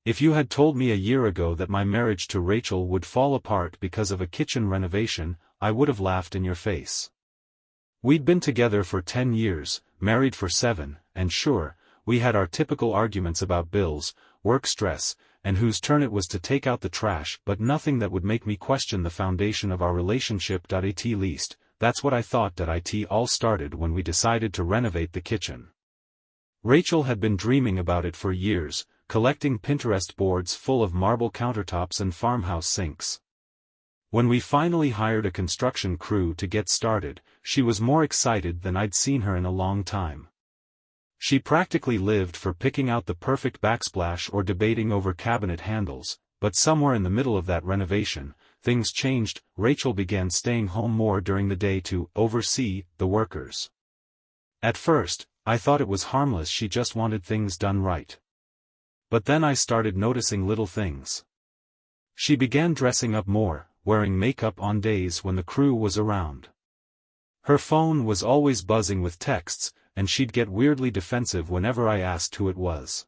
If you had told me a year ago that my marriage to Rachel would fall apart because of a kitchen renovation, I would have laughed in your face. We'd been together for 10 years, married for 7, and sure, we had our typical arguments about bills, work stress, and whose turn it was to take out the trash, but nothing that would make me question the foundation of our relationship. At least, that's what I thought. It all started when we decided to renovate the kitchen. Rachel had been dreaming about it for years, collecting Pinterest boards full of marble countertops and farmhouse sinks. When we finally hired a construction crew to get started, she was more excited than I'd seen her in a long time. She practically lived for picking out the perfect backsplash or debating over cabinet handles, but somewhere in the middle of that renovation, things changed. Rachel began staying home more during the day to oversee the workers. At first, I thought it was harmless, she just wanted things done right. But then I started noticing little things. She began dressing up more, wearing makeup on days when the crew was around. Her phone was always buzzing with texts, and she'd get weirdly defensive whenever I asked who it was.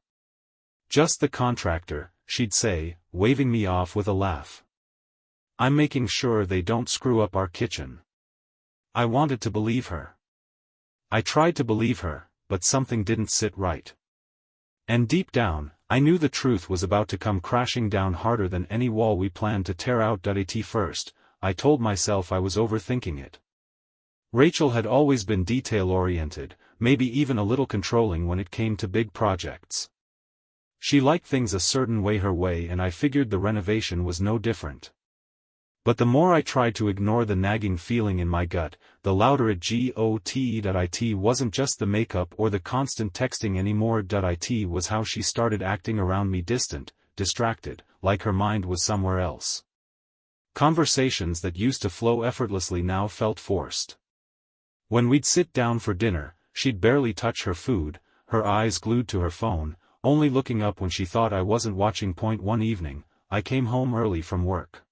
"Just the contractor," she'd say, waving me off with a laugh. "I'm making sure they don't screw up our kitchen." I wanted to believe her. I tried to believe her, but something didn't sit right. And deep down, I knew the truth was about to come crashing down harder than any wall we planned to tear out. At first, I told myself I was overthinking it. Rachel had always been detail-oriented, maybe even a little controlling when it came to big projects. She liked things a certain way, her way, and I figured the renovation was no different. But the more I tried to ignore the nagging feeling in my gut, the louder it got. It wasn't just the makeup or the constant texting anymore. It was how she started acting around me, distant, distracted, like her mind was somewhere else. Conversations that used to flow effortlessly now felt forced. When we'd sit down for dinner, she'd barely touch her food, her eyes glued to her phone, only looking up when she thought I wasn't watching. One evening, I came home early from work.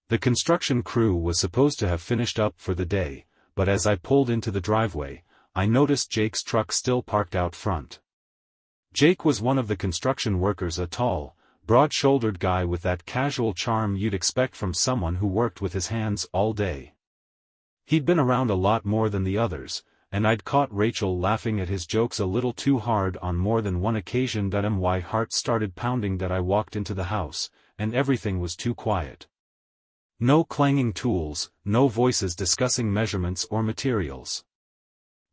The construction crew was supposed to have finished up for the day, but as I pulled into the driveway, I noticed Jake's truck still parked out front. Jake was one of the construction workers, a tall, broad-shouldered guy with that casual charm you'd expect from someone who worked with his hands all day. He'd been around a lot more than the others, and I'd caught Rachel laughing at his jokes a little too hard on more than one occasion. My heart started pounding. I walked into the house, and everything was too quiet. No clanging tools, no voices discussing measurements or materials.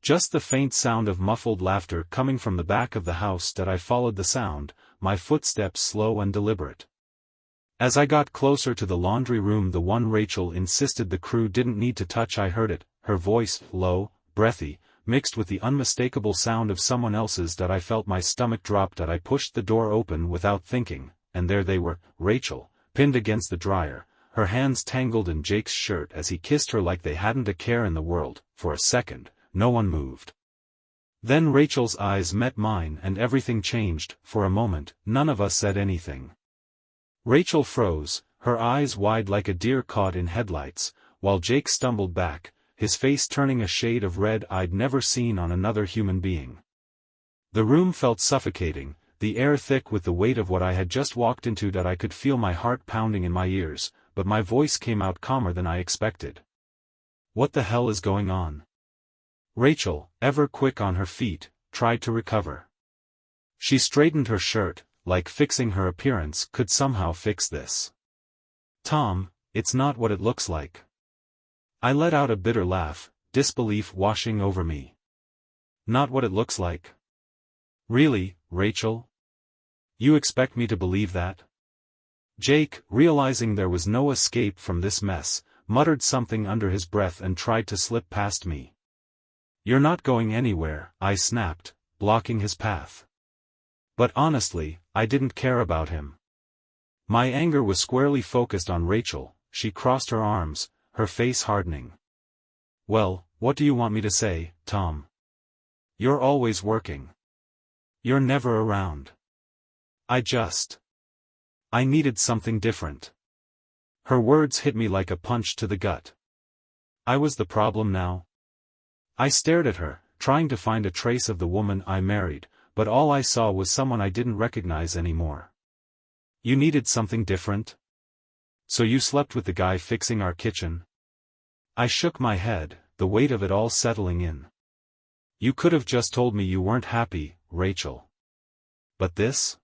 Just the faint sound of muffled laughter coming from the back of the house. I followed the sound, my footsteps slow and deliberate. As I got closer to the laundry room, the one Rachel insisted the crew didn't need to touch, I heard it, her voice, low, breathy, mixed with the unmistakable sound of someone else's. I felt my stomach drop. I pushed the door open without thinking, and there they were, Rachel, pinned against the dryer, her hands tangled in Jake's shirt as he kissed her like they hadn't a care in the world. For a second, no one moved. Then Rachel's eyes met mine and everything changed. For a moment, none of us said anything. Rachel froze, her eyes wide like a deer caught in headlights, while Jake stumbled back, his face turning a shade of red I'd never seen on another human being. The room felt suffocating, the air thick with the weight of what I had just walked into. I could feel my heart pounding in my ears, but my voice came out calmer than I expected. "What the hell is going on?" Rachel, ever quick on her feet, tried to recover. She straightened her shirt, like fixing her appearance could somehow fix this. "Tom, it's not what it looks like." I let out a bitter laugh, disbelief washing over me. "Not what it looks like? Really, Rachel? You expect me to believe that?" Jake, realizing there was no escape from this mess, muttered something under his breath and tried to slip past me. "You're not going anywhere," I snapped, blocking his path. But honestly, I didn't care about him. My anger was squarely focused on Rachel. She crossed her arms, her face hardening. "Well, what do you want me to say, Tom? You're always working. You're never around. I needed something different." Her words hit me like a punch to the gut. I was the problem now? I stared at her, trying to find a trace of the woman I married, but all I saw was someone I didn't recognize anymore. You needed something different? So you slept with the guy fixing our kitchen? I shook my head, the weight of it all settling in. You could have just told me you weren't happy, Rachel. But this?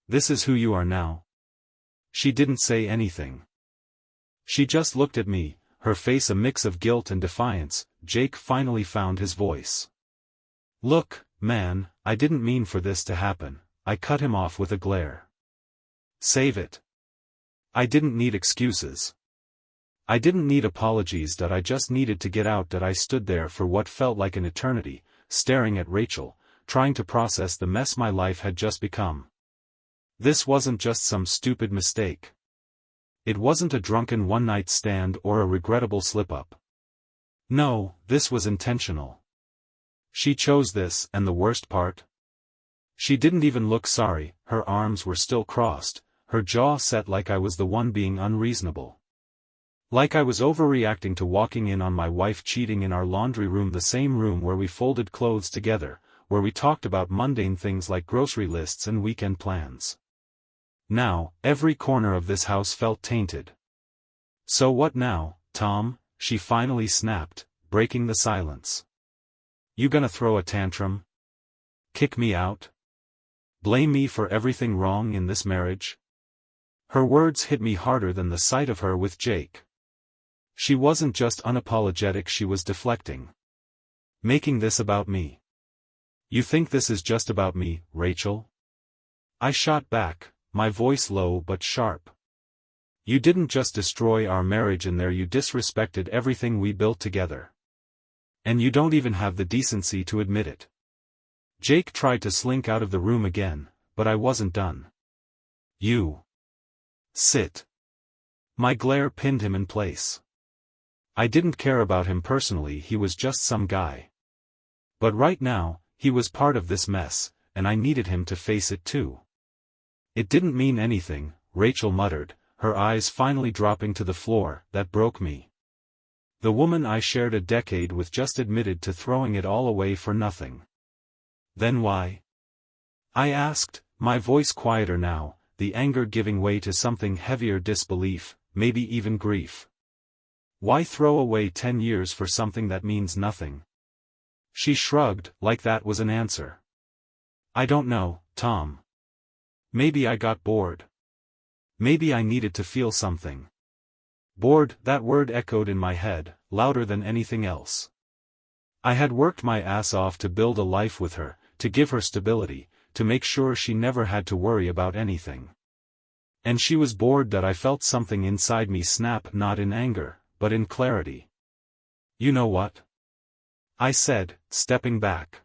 This is who you are now. She didn't say anything. She just looked at me, her face a mix of guilt and defiance. Jake finally found his voice. Look, man, I didn't mean for this to happen, I cut him off with a glare. Save it. I didn't need excuses. I didn't need apologies. That I just needed to get out. That I stood there for what felt like an eternity, staring at Rachel, trying to process the mess my life had just become. This wasn't just some stupid mistake. It wasn't a drunken one-night stand or a regrettable slip-up. No, this was intentional. She chose this, and the worst part? She didn't even look sorry. Her arms were still crossed, her jaw set like I was the one being unreasonable. Like I was overreacting to walking in on my wife cheating in our laundry room, the same room where we folded clothes together, where we talked about mundane things like grocery lists and weekend plans. Now, every corner of this house felt tainted. So what now, Tom? She finally snapped, breaking the silence. You gonna throw a tantrum? Kick me out? Blame me for everything wrong in this marriage? Her words hit me harder than the sight of her with Jake. She wasn't just unapologetic, she was deflecting. Making this about me. You think this is just about me, Rachel? I shot back, my voice low but sharp. You didn't just destroy our marriage in there, you disrespected everything we built together. And you don't even have the decency to admit it. Jake tried to slink out of the room again, but I wasn't done. You. Sit. My glare pinned him in place. I didn't care about him personally, he was just some guy. But right now, he was part of this mess, and I needed him to face it too. It didn't mean anything, Rachel muttered, her eyes finally dropping to the floor. That broke me. The woman I shared a decade with just admitted to throwing it all away for nothing. Then why? I asked, my voice quieter now, the anger giving way to something heavier, disbelief, maybe even grief. Why throw away 10 years for something that means nothing? She shrugged, like that was an answer. I don't know, Tom. Maybe I got bored. Maybe I needed to feel something. Bored, that word echoed in my head, louder than anything else. I had worked my ass off to build a life with her, to give her stability, to make sure she never had to worry about anything. And she was bored. That I felt something inside me snap, not in anger, but in clarity. You know what? I said, stepping back.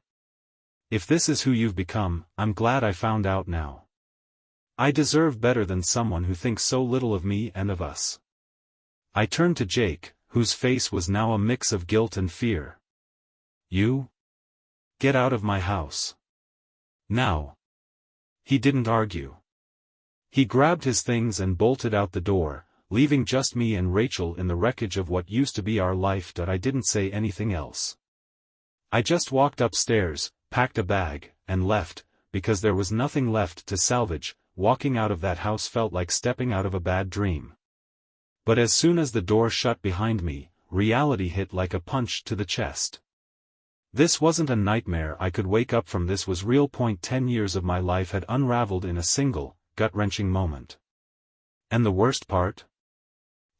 If this is who you've become, I'm glad I found out now. I deserve better than someone who thinks so little of me and of us. I turned to Jake, whose face was now a mix of guilt and fear. You? Get out of my house. Now. He didn't argue. He grabbed his things and bolted out the door, leaving just me and Rachel in the wreckage of what used to be our life. That I didn't say anything else. I just walked upstairs, packed a bag, and left, because there was nothing left to salvage. Walking out of that house felt like stepping out of a bad dream. But as soon as the door shut behind me, reality hit like a punch to the chest. This wasn't a nightmare I could wake up from. This was real. 10 years of my life had unraveled in a single, gut-wrenching moment. And the worst part?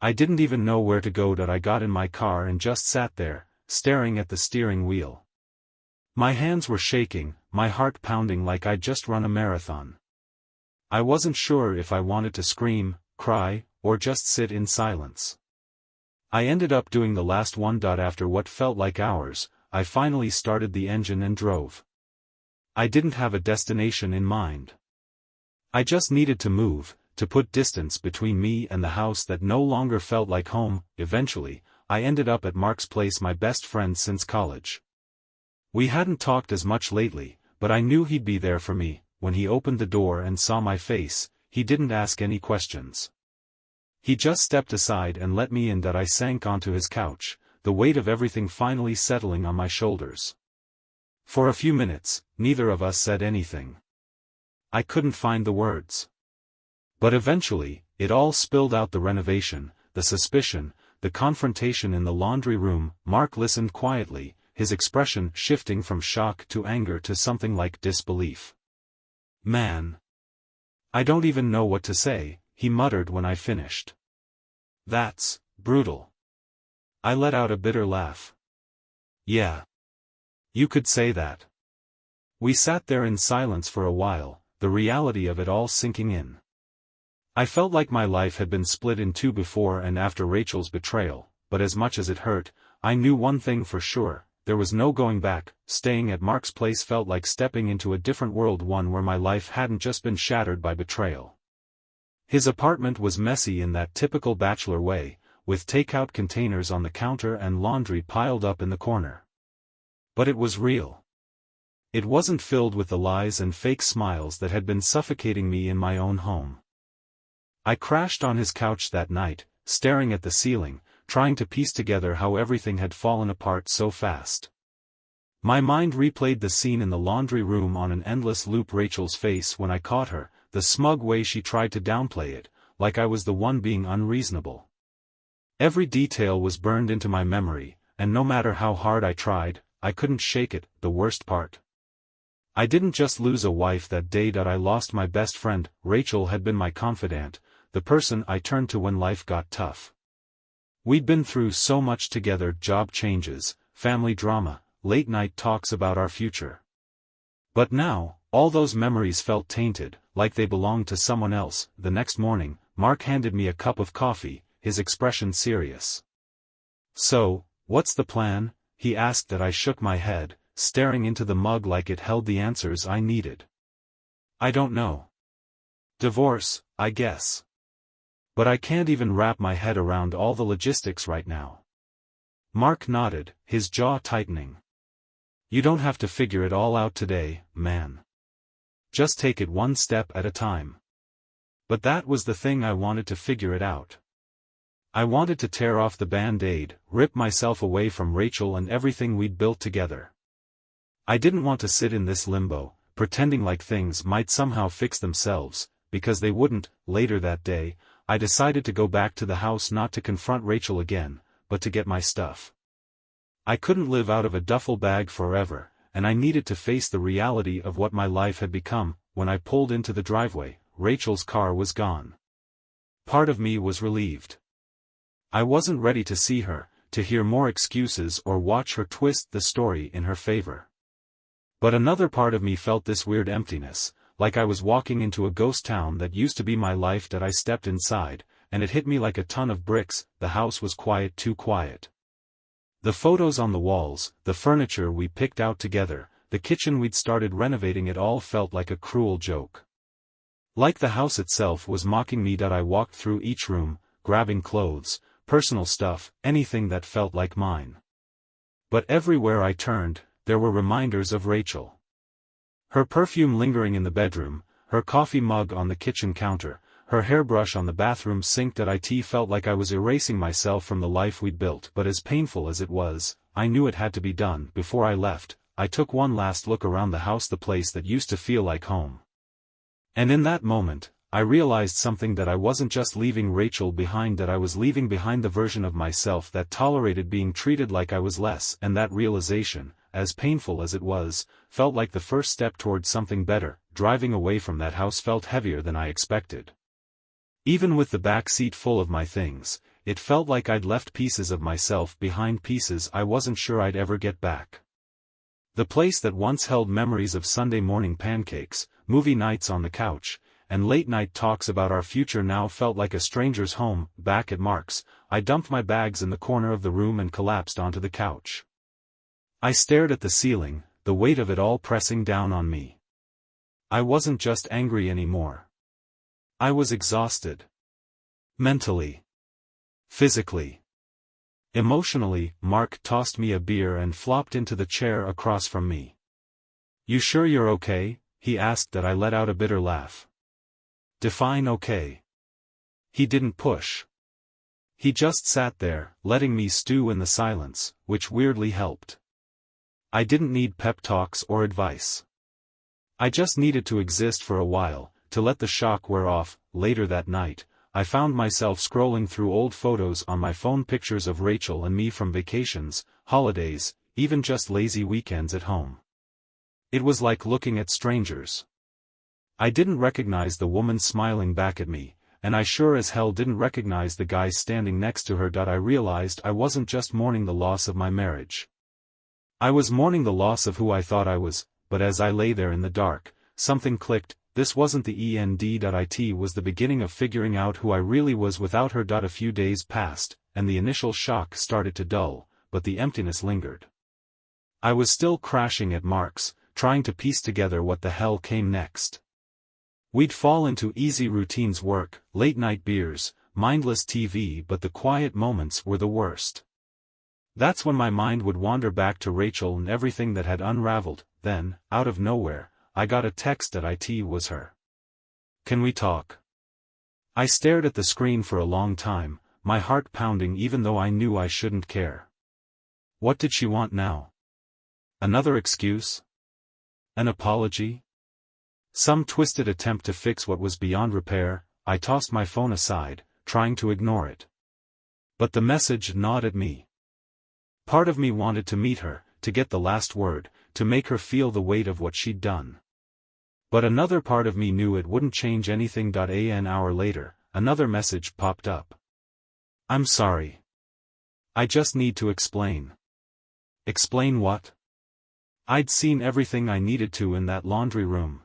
I didn't even know where to go. That I got in my car and just sat there, staring at the steering wheel. My hands were shaking, my heart pounding like I'd just run a marathon. I wasn't sure if I wanted to scream, cry, or just sit in silence. I ended up doing the last one. After what felt like hours, I finally started the engine and drove. I didn't have a destination in mind. I just needed to move, to put distance between me and the house that no longer felt like home. Eventually, I ended up at Mark's place, my best friend since college. We hadn't talked as much lately, but I knew he'd be there for me. When he opened the door and saw my face, he didn't ask any questions. He just stepped aside and let me in. That I sank onto his couch, the weight of everything finally settling on my shoulders. For a few minutes, neither of us said anything. I couldn't find the words. But eventually, it all spilled out: the renovation, the suspicion, the confrontation in the laundry room. Mark listened quietly, his expression shifting from shock to anger to something like disbelief. "Man, I don't even know what to say," he muttered when I finished. "That's brutal." I let out a bitter laugh. "Yeah. You could say that." We sat there in silence for a while, the reality of it all sinking in. I felt like my life had been split in two before and after Rachel's betrayal, but as much as it hurt, I knew one thing for sure: there was no going back. Staying at Mark's place felt like stepping into a different world, one where my life hadn't just been shattered by betrayal. His apartment was messy in that typical bachelor way, with takeout containers on the counter and laundry piled up in the corner. But it was real. It wasn't filled with the lies and fake smiles that had been suffocating me in my own home. I crashed on his couch that night, staring at the ceiling, trying to piece together how everything had fallen apart so fast. My mind replayed the scene in the laundry room on an endless loop: Rachel's face when I caught her, the smug way she tried to downplay it, like I was the one being unreasonable. Every detail was burned into my memory, and no matter how hard I tried, I couldn't shake it. The worst part: I didn't just lose a wife that day, I lost my best friend. Rachel had been my confidant, the person I turned to when life got tough. We'd been through so much together: job changes, family drama, late-night talks about our future. But now, all those memories felt tainted, like they belonged to someone else. The next morning, Mark handed me a cup of coffee, his expression serious. "So, what's the plan?" he asked. I shook my head, staring into the mug like it held the answers I needed. "I don't know. Divorce, I guess. But I can't even wrap my head around all the logistics right now." Mark nodded, his jaw tightening. "You don't have to figure it all out today, man. Just take it one step at a time." But that was the thing: I wanted to figure it out. I wanted to tear off the band-aid, rip myself away from Rachel and everything we'd built together. I didn't want to sit in this limbo, pretending like things might somehow fix themselves, because they wouldn't. Later that day, I decided to go back to the house, not to confront Rachel again, but to get my stuff. I couldn't live out of a duffel bag forever, and I needed to face the reality of what my life had become. When I pulled into the driveway, Rachel's car was gone. Part of me was relieved. I wasn't ready to see her, to hear more excuses or watch her twist the story in her favor. But another part of me felt this weird emptiness, like I was walking into a ghost town that used to be my life. I stepped inside, and it hit me like a ton of bricks: the house was quiet, too quiet. The photos on the walls, the furniture we picked out together, the kitchen we'd started renovating, it all felt like a cruel joke. Like the house itself was mocking me. I walked through each room, grabbing clothes, personal stuff, anything that felt like mine. But everywhere I turned, there were reminders of Rachel. Her perfume lingering in the bedroom, her coffee mug on the kitchen counter, her hairbrush on the bathroom sink. It felt like I was erasing myself from the life we'd built. But as painful as it was, I knew it had to be done. Before I left, I took one last look around the house, the place that used to feel like home. And in that moment, I realized something: that I wasn't just leaving Rachel behind, that I was leaving behind the version of myself that tolerated being treated like I was less. And that realization, as painful as it was, felt like the first step towards something better. Driving away from that house felt heavier than I expected. Even with the back seat full of my things, it felt like I'd left pieces of myself behind, pieces I wasn't sure I'd ever get back. The place that once held memories of Sunday morning pancakes, movie nights on the couch, and late-night talks about our future now felt like a stranger's home. Back at Mark's, I dumped my bags in the corner of the room and collapsed onto the couch. I stared at the ceiling, the weight of it all pressing down on me. I wasn't just angry anymore. I was exhausted. Mentally. Physically. Emotionally. Mark tossed me a beer and flopped into the chair across from me. "You sure you're okay?" he asked. I let out a bitter laugh. "Define okay." He didn't push. He just sat there, letting me stew in the silence, which weirdly helped. I didn't need pep talks or advice. I just needed to exist for a while, to let the shock wear off. Later that night, I found myself scrolling through old photos on my phone, pictures of Rachel and me from vacations, holidays, even just lazy weekends at home. It was like looking at strangers. I didn't recognize the woman smiling back at me, and I sure as hell didn't recognize the guy standing next to her. I realized I wasn't just mourning the loss of my marriage. I was mourning the loss of who I thought I was, but as I lay there in the dark, something clicked. This wasn't the end. It was the beginning of figuring out who I really was without her. A few days passed, and the initial shock started to dull, but the emptiness lingered. I was still crashing at Mark's, trying to piece together what the hell came next. We'd fall into easy routines: work, late-night beers, mindless TV, but the quiet moments were the worst. That's when my mind would wander back to Rachel and everything that had unraveled. Then, out of nowhere, I got a text. It was her. "Can we talk?" I stared at the screen for a long time, my heart pounding even though I knew I shouldn't care. What did she want now? Another excuse? An apology? Some twisted attempt to fix what was beyond repair? I tossed my phone aside, trying to ignore it. But the message gnawed at me. Part of me wanted to meet her, to get the last word, to make her feel the weight of what she'd done. But another part of me knew it wouldn't change anything. An hour later, another message popped up. "I'm sorry. I just need to explain." Explain what? I'd seen everything I needed to in that laundry room.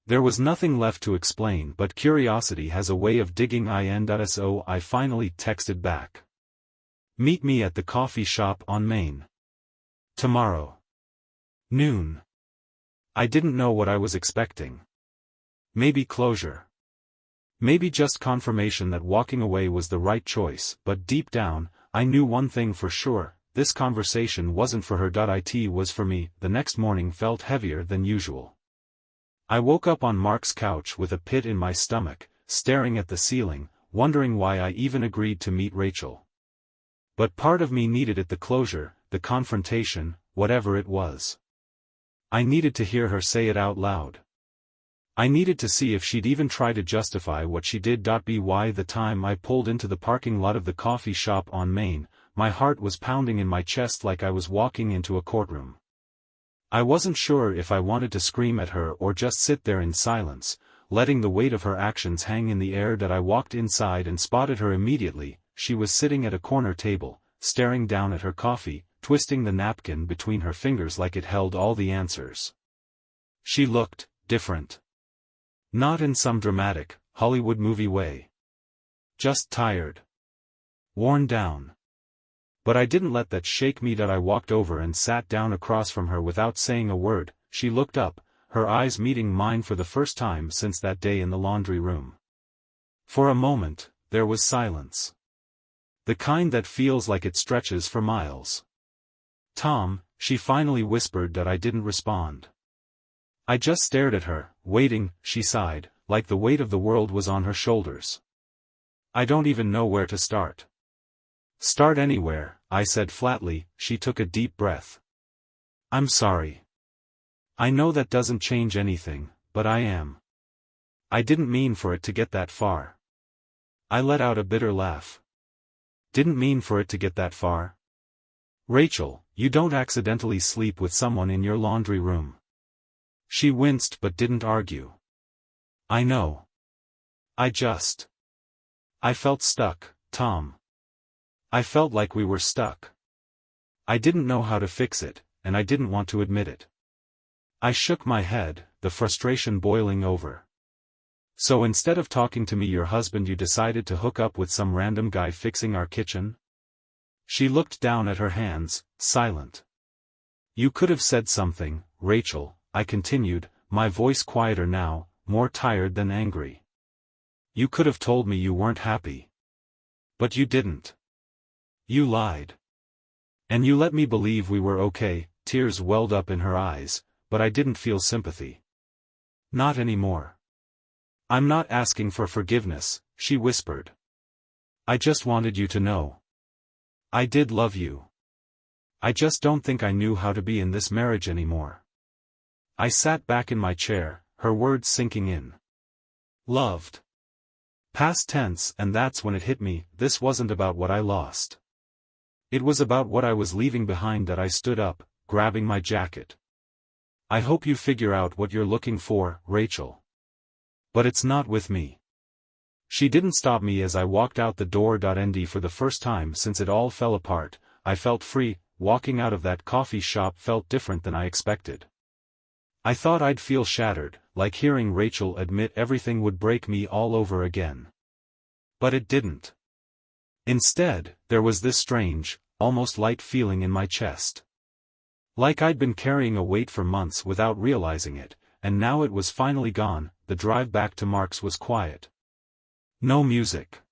There was nothing left to explain, but curiosity has a way of digging in. So I finally texted back. "Meet me at the coffee shop on Main. Tomorrow. Noon." I didn't know what I was expecting. Maybe closure. Maybe just confirmation that walking away was the right choice, but deep down, I knew one thing for sure: this conversation wasn't for her. It was for me. The next morning felt heavier than usual. I woke up on Mark's couch with a pit in my stomach, staring at the ceiling, wondering why I even agreed to meet Rachel. But part of me needed it: the closure, the confrontation, whatever it was. I needed to hear her say it out loud. I needed to see if she'd even try to justify what she did. By the time I pulled into the parking lot of the coffee shop on Main, my heart was pounding in my chest like I was walking into a courtroom. I wasn't sure if I wanted to scream at her or just sit there in silence, letting the weight of her actions hang in the air. I walked inside and spotted her immediately. She was sitting at a corner table, staring down at her coffee, twisting the napkin between her fingers like it held all the answers. She looked different. Not in some dramatic, Hollywood movie way. Just tired. Worn down. But I didn't let that shake me. I walked over and sat down across from her without saying a word. She looked up, her eyes meeting mine for the first time since that day in the laundry room. For a moment, there was silence. The kind that feels like it stretches for miles. "Tom," she finally whispered. I didn't respond. I just stared at her, waiting. She sighed, like the weight of the world was on her shoulders. "I don't even know where to start." "Start anywhere," I said flatly. She took a deep breath. "I'm sorry. I know that doesn't change anything, but I am. I didn't mean for it to get that far." I let out a bitter laugh. "Didn't mean for it to get that far? Rachel, you don't accidentally sleep with someone in your laundry room." She winced but didn't argue. "I know. I felt stuck, Tom. I felt like we were stuck. I didn't know how to fix it, and I didn't want to admit it." I shook my head, the frustration boiling over. "So instead of talking to me, your husband, you decided to hook up with some random guy fixing our kitchen?" She looked down at her hands, silent. "You could have said something, Rachel," I continued, my voice quieter now, more tired than angry. "You could have told me you weren't happy. But you didn't. You lied. And you let me believe we were okay." Tears welled up in her eyes, but I didn't feel sympathy. "Not anymore. I'm not asking for forgiveness," she whispered. "I just wanted you to know. I did love you. I just don't think I knew how to be in this marriage anymore." I sat back in my chair, her words sinking in. Loved. Past tense, and that's when it hit me, this wasn't about what I lost. It was about what I was leaving behind. That I stood up, grabbing my jacket. I hope you figure out what you're looking for, Rachel. But it's not with me. She didn't stop me as I walked out the door. And for the first time since it all fell apart, I felt free. Walking out of that coffee shop felt different than I expected. I thought I'd feel shattered, like hearing Rachel admit everything would break me all over again. But it didn't. Instead, there was this strange, almost light feeling in my chest. Like I'd been carrying a weight for months without realizing it, and now it was finally gone. The drive back to Mark's was quiet. No music.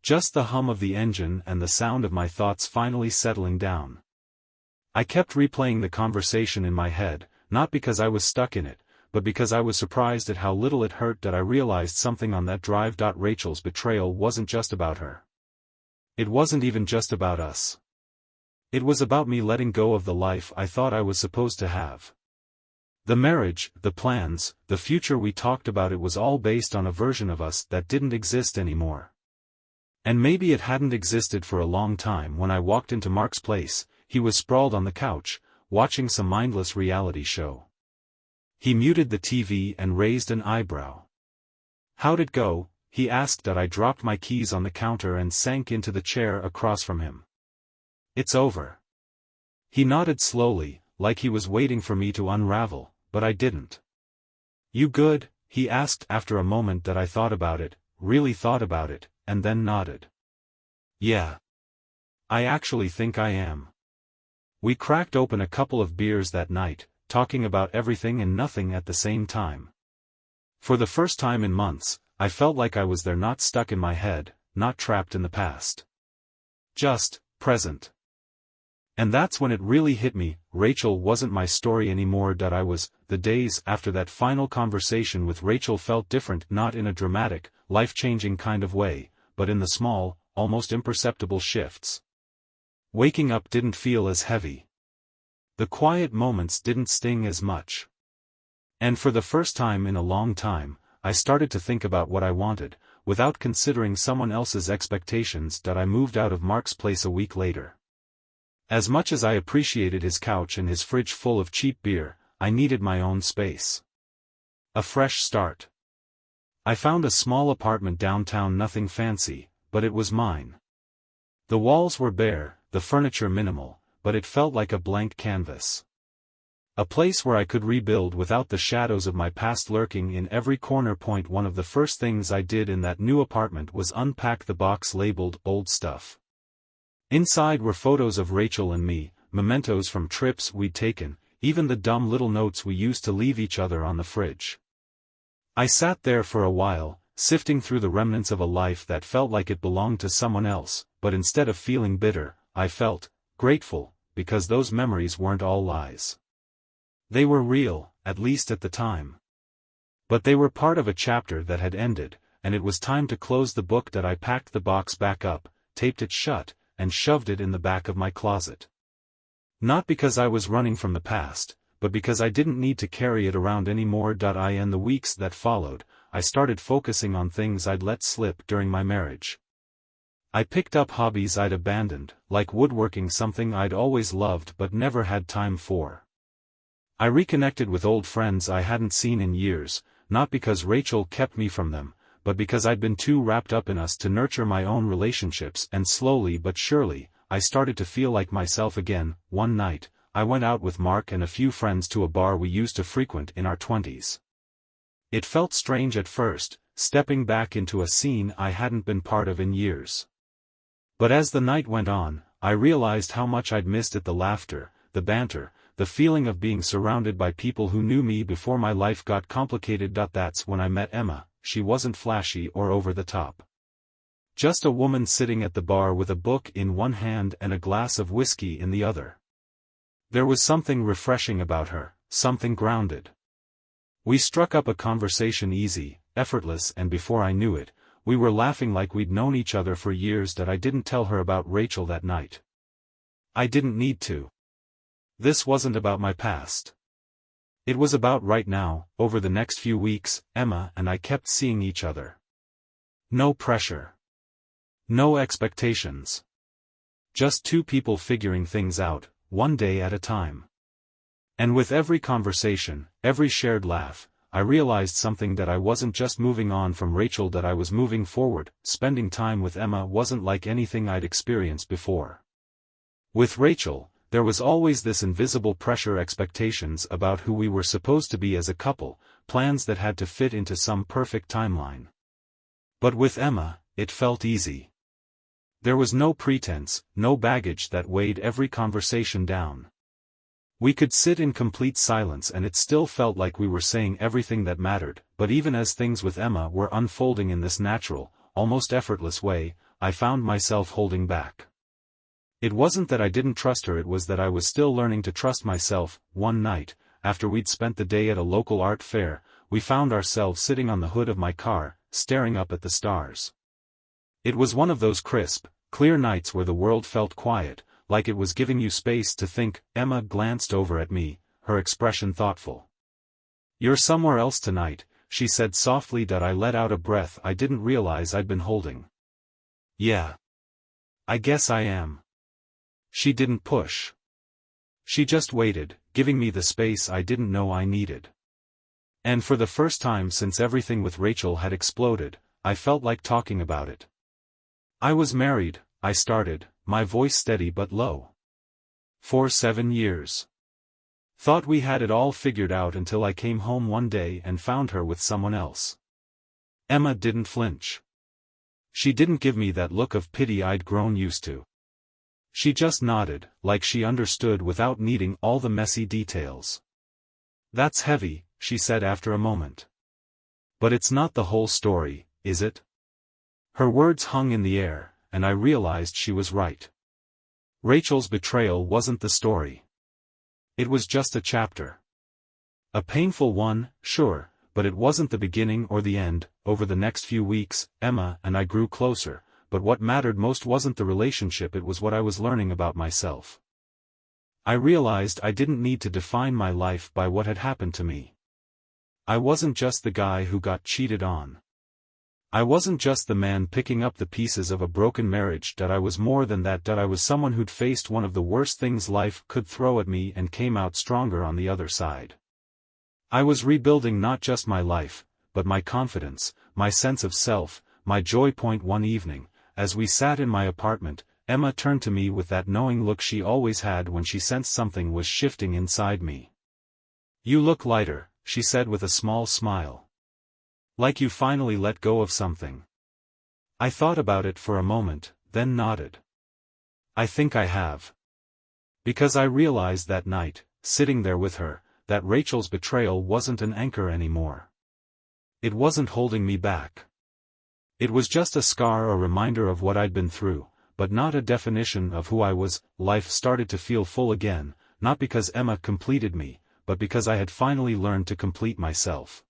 Just the hum of the engine and the sound of my thoughts finally settling down. I kept replaying the conversation in my head, not because I was stuck in it, but because I was surprised at how little it hurt. That I realized something on that drive. Rachel's betrayal wasn't just about her. It wasn't even just about us. It was about me letting go of the life I thought I was supposed to have. The marriage, the plans, the future we talked about, it was all based on a version of us that didn't exist anymore. And maybe it hadn't existed for a long time. When I walked into Mark's place, he was sprawled on the couch, watching some mindless reality show. He muted the TV and raised an eyebrow. "How'd it go?" he asked. That I dropped my keys on the counter and sank into the chair across from him. "It's over." He nodded slowly, like he was waiting for me to unravel, but I didn't. "You good?" he asked after a moment. That I thought about it, really thought about it, and then nodded. "Yeah. I actually think I am." We cracked open a couple of beers that night, talking about everything and nothing at the same time. For the first time in months, I felt like I was there, not stuck in my head, not trapped in the past. Just present. And that's when it really hit me. Rachel wasn't my story anymore. I was. The days after that final conversation with Rachel felt different, not in a dramatic, life-changing kind of way, but in the small, almost imperceptible shifts. Waking up didn't feel as heavy. The quiet moments didn't sting as much. And for the first time in a long time, I started to think about what I wanted, without considering someone else's expectations. I moved out of Mark's place a week later. As much as I appreciated his couch and his fridge full of cheap beer, I needed my own space. A fresh start. I found a small apartment downtown, nothing fancy, but it was mine. The walls were bare, the furniture minimal, but it felt like a blank canvas. A place where I could rebuild without the shadows of my past lurking in every corner. One of the first things I did in that new apartment was unpack the box labeled "Old Stuff." Inside were photos of Rachel and me, mementos from trips we'd taken, even the dumb little notes we used to leave each other on the fridge. I sat there for a while, sifting through the remnants of a life that felt like it belonged to someone else, but instead of feeling bitter, I felt grateful, because those memories weren't all lies. They were real, at least at the time. But they were part of a chapter that had ended, and it was time to close the book. I packed the box back up, taped it shut, and shoved it in the back of my closet. Not because I was running from the past, but because I didn't need to carry it around anymore. In the weeks that followed, I started focusing on things I'd let slip during my marriage. I picked up hobbies I'd abandoned, like woodworking, something I'd always loved but never had time for. I reconnected with old friends I hadn't seen in years, not because Rachel kept me from them, but because I'd been too wrapped up in us to nurture my own relationships. And slowly but surely, I started to feel like myself again. One night, I went out with Mark and a few friends to a bar we used to frequent in our 20s. It felt strange at first, stepping back into a scene I hadn't been part of in years. But as the night went on, I realized how much I'd missed it: the laughter, the banter, the feeling of being surrounded by people who knew me before my life got complicated. That's when I met Emma. She wasn't flashy or over the top. Just a woman sitting at the bar with a book in one hand and a glass of whiskey in the other. There was something refreshing about her, something grounded. We struck up a conversation, easy, effortless, and before I knew it, we were laughing like we'd known each other for years. I didn't tell her about Rachel that night. I didn't need to. This wasn't about my past. It was about right now. Over the next few weeks, Emma and I kept seeing each other. No pressure. No expectations. Just two people figuring things out, one day at a time. And with every conversation, every shared laugh, I realized something, that I wasn't just moving on from Rachel, that I was moving forward. Spending time with Emma wasn't like anything I'd experienced before. With Rachel, there was always this invisible pressure, expectations about who we were supposed to be as a couple, plans that had to fit into some perfect timeline. But with Emma, it felt easy. There was no pretense, no baggage that weighed every conversation down. We could sit in complete silence and it still felt like we were saying everything that mattered. But even as things with Emma were unfolding in this natural, almost effortless way, I found myself holding back. It wasn't that I didn't trust her, it was that I was still learning to trust myself. One night, after we'd spent the day at a local art fair, we found ourselves sitting on the hood of my car, staring up at the stars. It was one of those crisp, clear nights where the world felt quiet, like it was giving you space to think. Emma glanced over at me, her expression thoughtful. "You're somewhere else tonight," she said softly. That I let out a breath I didn't realize I'd been holding. "Yeah. I guess I am." She didn't push. She just waited, giving me the space I didn't know I needed. And for the first time since everything with Rachel had exploded, I felt like talking about it. "I was married," I started, my voice steady but low. "For 7 years. Thought we had it all figured out until I came home one day and found her with someone else." Emma didn't flinch. She didn't give me that look of pity I'd grown used to. She just nodded, like she understood without needing all the messy details. "That's heavy," she said after a moment. "But it's not the whole story, is it?" Her words hung in the air, and I realized she was right. Rachel's betrayal wasn't the story. It was just a chapter. A painful one, sure, but it wasn't the beginning or the end. Over the next few weeks, Emma and I grew closer, but what mattered most wasn't the relationship, it was what I was learning about myself. I realized I didn't need to define my life by what had happened to me. I wasn't just the guy who got cheated on. I wasn't just the man picking up the pieces of a broken marriage. That I was more than that. That I was someone who'd faced one of the worst things life could throw at me and came out stronger on the other side. I was rebuilding not just my life, but my confidence, my sense of self, my joy. One evening, as we sat in my apartment, Emma turned to me with that knowing look she always had when she sensed something was shifting inside me. "You look lighter," she said with a small smile. "Like you finally let go of something." I thought about it for a moment, then nodded. "I think I have." Because I realized that night, sitting there with her, that Rachel's betrayal wasn't an anchor anymore. It wasn't holding me back. It was just a scar, a reminder of what I'd been through, but not a definition of who I was. Life started to feel full again, not because Emma completed me, but because I had finally learned to complete myself.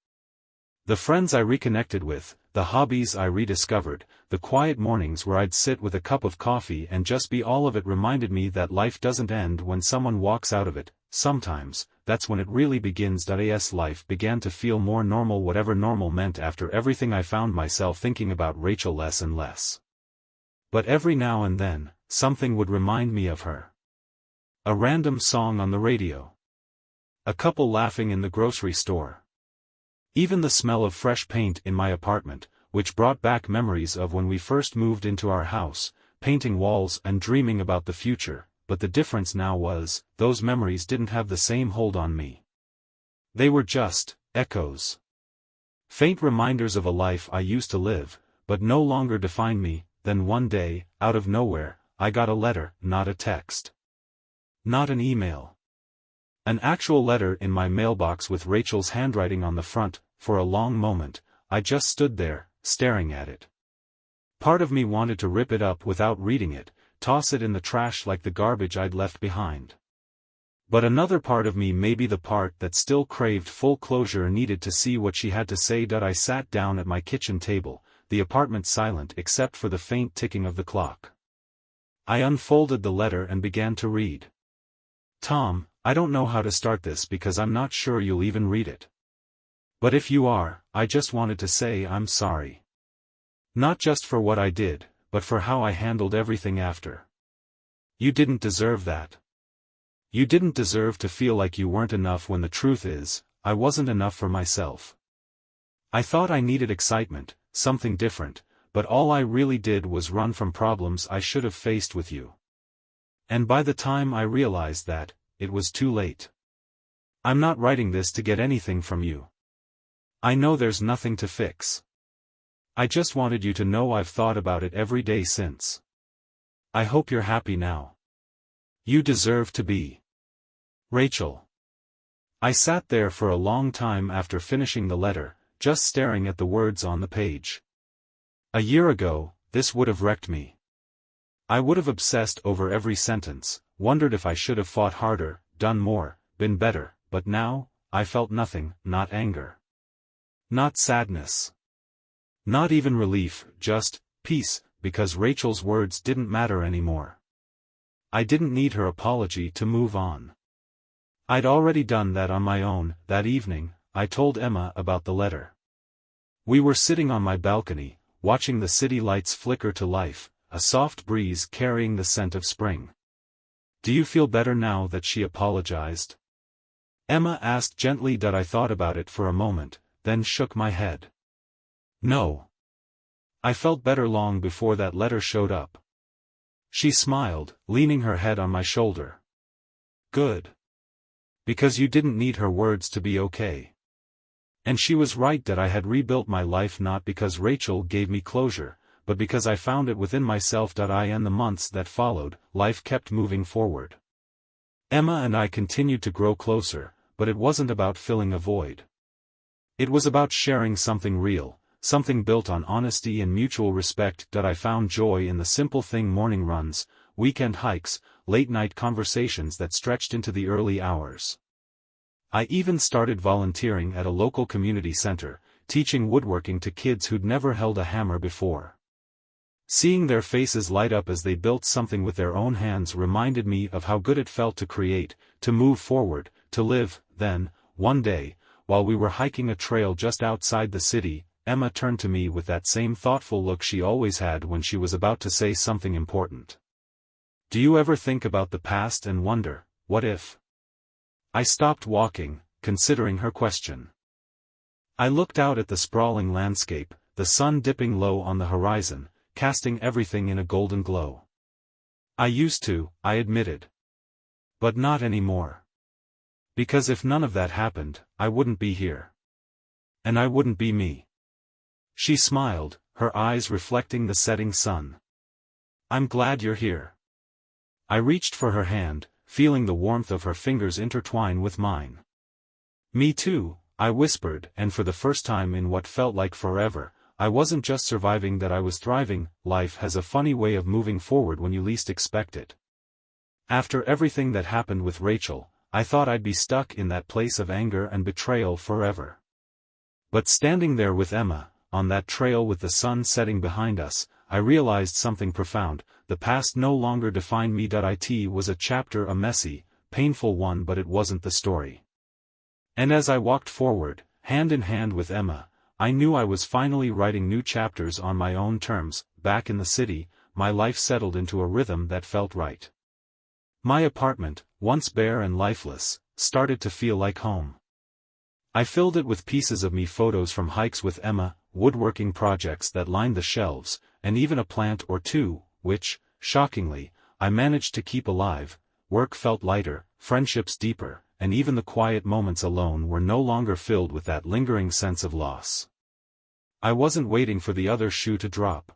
The friends I reconnected with, the hobbies I rediscovered, the quiet mornings where I'd sit with a cup of coffee and just be, all of it reminded me that life doesn't end when someone walks out of it. Sometimes, that's when it really begins. As life began to feel more normal, whatever normal meant after everything, I found myself thinking about Rachel less and less. But every now and then, something would remind me of her. A random song on the radio. A couple laughing in the grocery store. Even the smell of fresh paint in my apartment, which brought back memories of when we first moved into our house, painting walls and dreaming about the future. But the difference now was, those memories didn't have the same hold on me. They were just echoes. Faint reminders of a life I used to live, but no longer defined me. Then one day, out of nowhere, I got a letter, not a text. Not an email. An actual letter in my mailbox with Rachel's handwriting on the front. For a long moment, I just stood there, staring at it. Part of me wanted to rip it up without reading it, toss it in the trash like the garbage I'd left behind. But another part of me, maybe the part that still craved full closure, needed to see what she had to say. I sat down at my kitchen table, the apartment silent except for the faint ticking of the clock. I unfolded the letter and began to read. "Tom, I don't know how to start this because I'm not sure you'll even read it. But if you are, I just wanted to say I'm sorry. Not just for what I did, but for how I handled everything after. You didn't deserve that. You didn't deserve to feel like you weren't enough when the truth is, I wasn't enough for myself. I thought I needed excitement, something different, but all I really did was run from problems I should have faced with you. And by the time I realized that, it was too late. I'm not writing this to get anything from you. I know there's nothing to fix. I just wanted you to know I've thought about it every day since. I hope you're happy now. You deserve to be. Rachel. I sat there for a long time after finishing the letter, just staring at the words on the page. A year ago, this would have wrecked me. I would have obsessed over every sentence, wondered if I should have fought harder, done more, been better, but now, I felt nothing, not anger. Not sadness. Not even relief, just peace, because Rachel's words didn't matter anymore. I didn't need her apology to move on. I'd already done that on my own. That evening, I told Emma about the letter. We were sitting on my balcony, watching the city lights flicker to life, a soft breeze carrying the scent of spring. Do you feel better now that she apologized? Emma asked gently. That I thought about it for a moment, then shook my head. No. I felt better long before that letter showed up. She smiled, leaning her head on my shoulder. Good. Because you didn't need her words to be okay. And she was right that I had rebuilt my life not because Rachel gave me closure, but because I found it within myself. In the months that followed, life kept moving forward. Emma and I continued to grow closer, but it wasn't about filling a void. It was about sharing something real, something built on honesty and mutual respect. I found joy in the simple thing: morning runs, weekend hikes, late-night conversations that stretched into the early hours. I even started volunteering at a local community center, teaching woodworking to kids who'd never held a hammer before. Seeing their faces light up as they built something with their own hands reminded me of how good it felt to create, to move forward, to live. Then, one day, while we were hiking a trail just outside the city, Emma turned to me with that same thoughtful look she always had when she was about to say something important. Do you ever think about the past and wonder, what if? I stopped walking, considering her question. I looked out at the sprawling landscape, the sun dipping low on the horizon, casting everything in a golden glow. I used to, I admitted. But not anymore. Because if none of that happened, I wouldn't be here. And I wouldn't be me. She smiled, her eyes reflecting the setting sun. I'm glad you're here. I reached for her hand, feeling the warmth of her fingers intertwine with mine. Me too, I whispered, and for the first time in what felt like forever, I wasn't just surviving, that I was thriving. Life has a funny way of moving forward when you least expect it. After everything that happened with Rachel, I thought I'd be stuck in that place of anger and betrayal forever. But standing there with Emma, on that trail with the sun setting behind us, I realized something profound. The past no longer defined me. It was a chapter, a messy, painful one, but it wasn't the story. And as I walked forward, hand in hand with Emma, I knew I was finally writing new chapters on my own terms. Back in the city, my life settled into a rhythm that felt right. My apartment, once bare and lifeless, started to feel like home. I filled it with pieces of me: photos from hikes with Emma, woodworking projects that lined the shelves, and even a plant or two, which, shockingly, I managed to keep alive. Work felt lighter, friendships deeper, and even the quiet moments alone were no longer filled with that lingering sense of loss. I wasn't waiting for the other shoe to drop.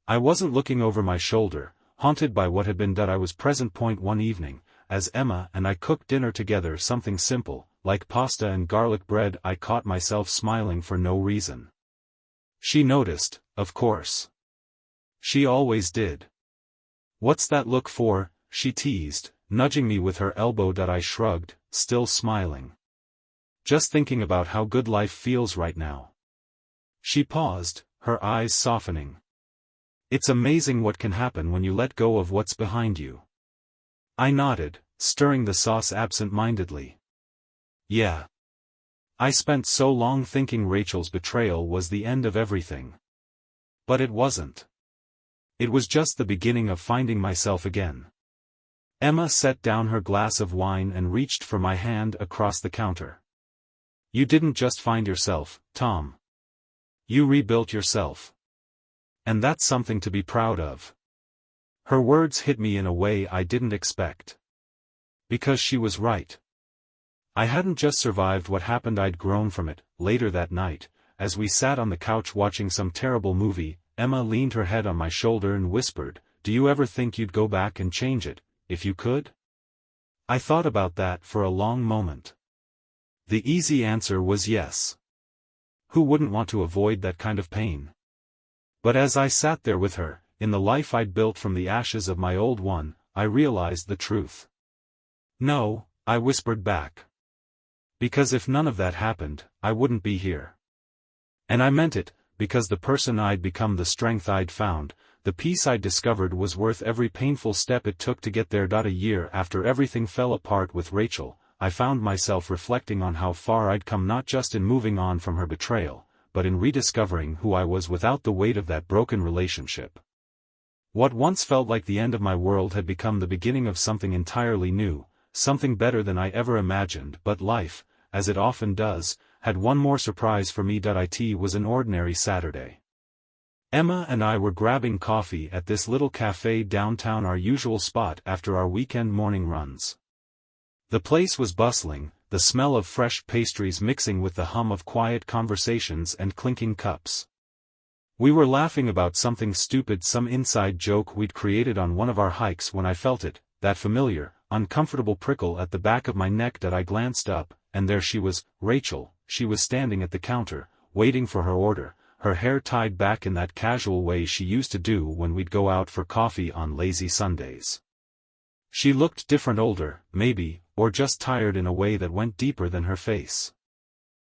I wasn't looking over my shoulder, haunted by what had been. I was present. One evening, as Emma and I cooked dinner together, something simple, like pasta and garlic bread, I caught myself smiling for no reason. She noticed, of course. She always did. What's that look for? She teased, nudging me with her elbow. I shrugged, still smiling. Just thinking about how good life feels right now. She paused, her eyes softening. It's amazing what can happen when you let go of what's behind you. I nodded, stirring the sauce absent-mindedly. Yeah. I spent so long thinking Rachel's betrayal was the end of everything. But it wasn't. It was just the beginning of finding myself again. Emma set down her glass of wine and reached for my hand across the counter. You didn't just find yourself, Tom. You rebuilt yourself. And that's something to be proud of. Her words hit me in a way I didn't expect. Because she was right. I hadn't just survived what happened, I'd grown from it. Later that night, as we sat on the couch watching some terrible movie, Emma leaned her head on my shoulder and whispered, "Do you ever think you'd go back and change it, if you could?" I thought about that for a long moment. The easy answer was yes. Who wouldn't want to avoid that kind of pain? But as I sat there with her, in the life I'd built from the ashes of my old one, I realized the truth. No, I whispered back. Because if none of that happened, I wouldn't be here. And I meant it, because the person I'd become, the strength I'd found, the peace I'd discovered was worth every painful step it took to get there. A year after everything fell apart with Rachel, I found myself reflecting on how far I'd come, not just in moving on from her betrayal, but in rediscovering who I was without the weight of that broken relationship. What once felt like the end of my world had become the beginning of something entirely new, something better than I ever imagined. But life, as it often does, had one more surprise for me. It was an ordinary Saturday. Emma and I were grabbing coffee at this little cafe downtown, our usual spot after our weekend morning runs. The place was bustling, the smell of fresh pastries mixing with the hum of quiet conversations and clinking cups. We were laughing about something stupid, some inside joke we'd created on one of our hikes, when I felt it, that familiar, uncomfortable prickle at the back of my neck. I glanced up, and there she was, Rachel. She was standing at the counter, waiting for her order, her hair tied back in that casual way she used to do when we'd go out for coffee on lazy Sundays. She looked different, older, maybe, or just tired in a way that went deeper than her face.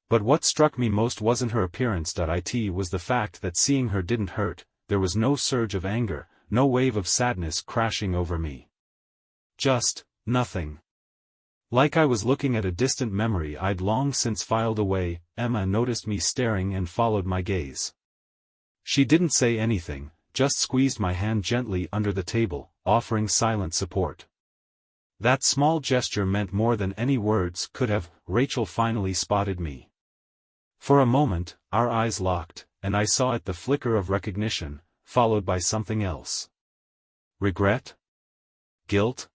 But what struck me most wasn't her appearance. It was the fact that seeing her didn't hurt. There was no surge of anger, no wave of sadness crashing over me. Just nothing. Like I was looking at a distant memory I'd long since filed away. Emma noticed me staring and followed my gaze. She didn't say anything, just squeezed my hand gently under the table, offering silent support. That small gesture meant more than any words could have. Rachel finally spotted me. For a moment, our eyes locked, and I saw it, the flicker of recognition, followed by something else. Regret? Guilt?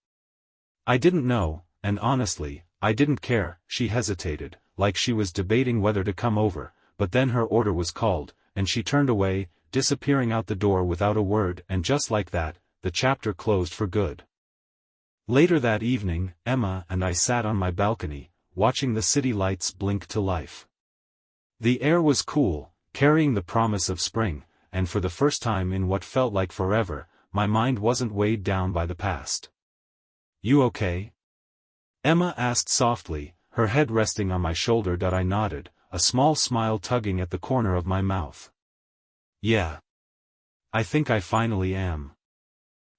I didn't know. And honestly, I didn't care. She hesitated, like she was debating whether to come over, but then her order was called, and she turned away, disappearing out the door without a word. And just like that, the chapter closed for good. Later that evening, Emma and I sat on my balcony, watching the city lights blink to life. The air was cool, carrying the promise of spring, and for the first time in what felt like forever, my mind wasn't weighed down by the past. "You okay?" Emma asked softly, her head resting on my shoulder. I nodded, a small smile tugging at the corner of my mouth. "Yeah. I think I finally am."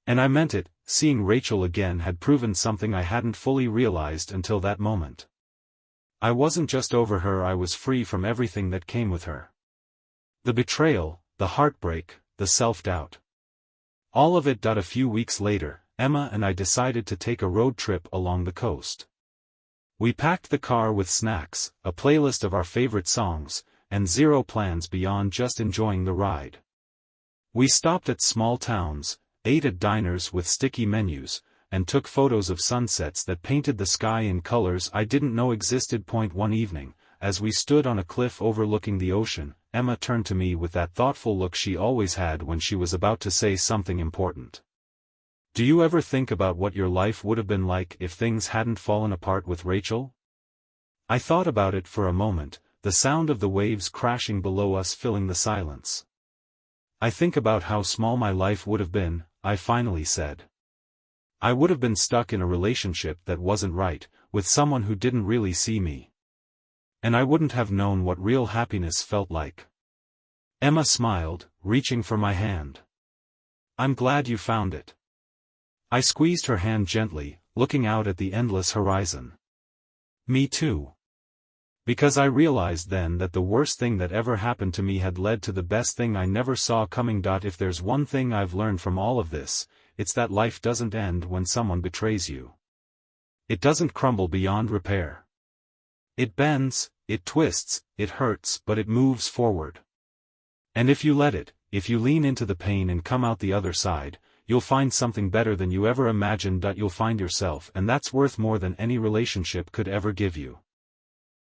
And I meant it. Seeing Rachel again had proven something I hadn't fully realized until that moment. I wasn't just over her, I was free from everything that came with her. The betrayal, the heartbreak, the self-doubt. All of it. A few weeks later, Emma and I decided to take a road trip along the coast. We packed the car with snacks, a playlist of our favorite songs, and zero plans beyond just enjoying the ride. We stopped at small towns, ate at diners with sticky menus, and took photos of sunsets that painted the sky in colors I didn't know existed. One evening, as we stood on a cliff overlooking the ocean, Emma turned to me with that thoughtful look she always had when she was about to say something important. "Do you ever think about what your life would have been like if things hadn't fallen apart with Rachel?" I thought about it for a moment, the sound of the waves crashing below us filling the silence. "I think about how small my life would have been," I finally said. "I would have been stuck in a relationship that wasn't right, with someone who didn't really see me. And I wouldn't have known what real happiness felt like." Emma smiled, reaching for my hand. "I'm glad you found it." I squeezed her hand gently, looking out at the endless horizon. Me too. Because I realized then that the worst thing that ever happened to me had led to the best thing I never saw coming. If there's one thing I've learned from all of this, it's that life doesn't end when someone betrays you. It doesn't crumble beyond repair. It bends, it twists, it hurts, but it moves forward. And if you let it, if you lean into the pain and come out the other side, you'll find something better than you ever imagined. You'll find yourself, and that's worth more than any relationship could ever give you.